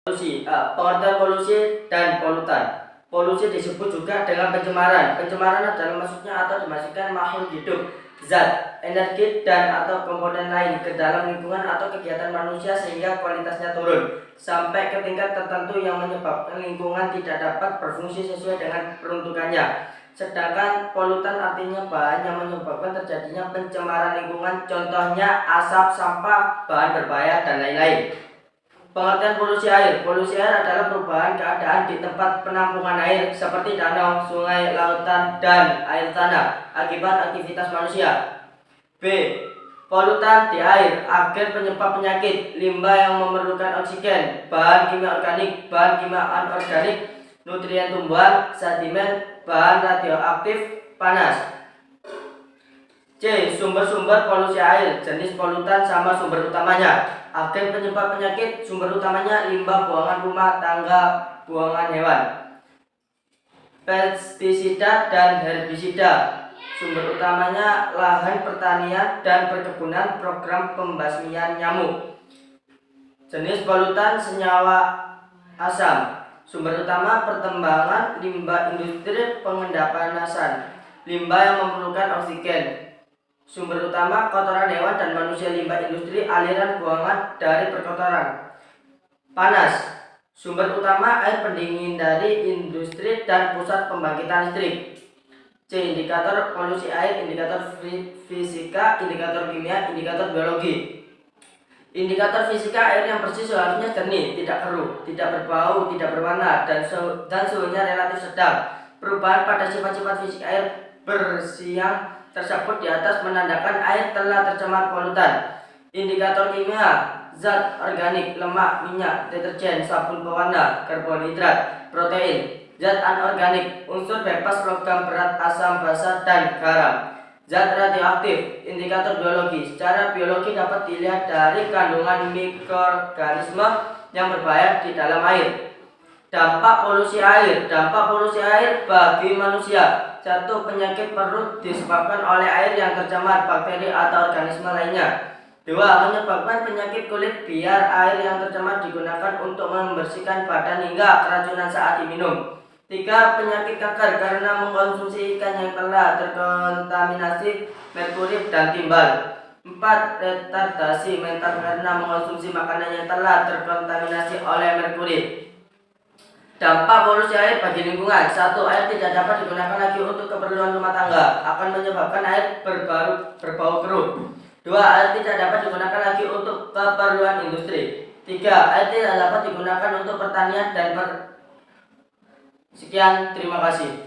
Polusi, pengertian polusi dan polutan. Polusi disebut juga dengan pencemaran. Pencemaran adalah masuknya atau dimasukkan makhluk hidup, zat, energi dan atau komponen lain ke dalam lingkungan atau kegiatan manusia sehingga kualitasnya turun sampai ke tingkat tertentu yang menyebabkan lingkungan tidak dapat berfungsi sesuai dengan peruntukannya. Sedangkan polutan artinya bahan yang menyebabkan terjadinya pencemaran lingkungan, contohnya asap, sampah, bahan berbahaya dan lain-lain. Pengertian polusi air. Polusi air adalah perubahan keadaan di tempat penampungan air seperti danau, sungai, lautan, dan air tanah akibat aktivitas manusia. B. Polutan di air. Agen penyebab penyakit, limbah yang memerlukan oksigen, bahan kimia organik, bahan kimia anorganik, nutrien tumbuhan, sedimen, bahan radioaktif, panas. C. Sumber-sumber polusi air. Jenis polutan sama sumber utamanya. Agen penyebab penyakit, sumber utamanya limbah buangan rumah tangga, buangan hewan. Pestisida dan herbisida, sumber utamanya lahan pertanian dan perkebunan, program pembasmian nyamuk. Jenis polutan senyawa asam, sumber utama pertambangan, limbah industri, pengendapan nasan, limbah yang memerlukan oksigen. Sumber utama kotoran hewan dan manusia, limbah industri, aliran buangan dari perkotoran. Panas, sumber utama air pendingin dari industri dan pusat pembangkitan listrik. C. Indikator polusi air, indikator fisika, indikator kimia, indikator biologi. Indikator fisika, air yang bersih seharusnya jernih, tidak keruh, tidak berbau, tidak berwarna, dan suhunya relatif sedang. Perubahan pada sifat-sifat fisik air bersih yang tersebut di atas menandakan air telah tercemar polutan. Indikator kimia, zat organik, lemak, minyak, deterjen, sabun pewarna, karbohidrat, protein. Zat anorganik, unsur bebas, logam berat, asam basa, dan garam. Zat radioaktif. Indikator biologi. Secara biologi dapat dilihat dari kandungan mikroorganisme yang berbahaya di dalam air. Dampak polusi air. Dampak polusi air bagi manusia. 1. Penyakit perut disebabkan oleh air yang tercemar bakteri atau organisme lainnya. 2. Menyebabkan penyakit kulit biar air yang tercemar digunakan untuk membersihkan badan hingga keracunan saat diminum. 3. Penyakit kanker karena mengkonsumsi ikan yang telah terkontaminasi merkuri dan timbal. 4. Retardasi mental karena mengkonsumsi makanan yang telah terkontaminasi oleh merkuri. Dampak polusi air bagi lingkungan. 1. Air tidak dapat digunakan lagi untuk keperluan rumah tangga, akan menyebabkan air berbau keruh. 2. Air tidak dapat digunakan lagi untuk keperluan industri. 3. Air tidak dapat digunakan untuk pertanian dan Sekian, terima kasih.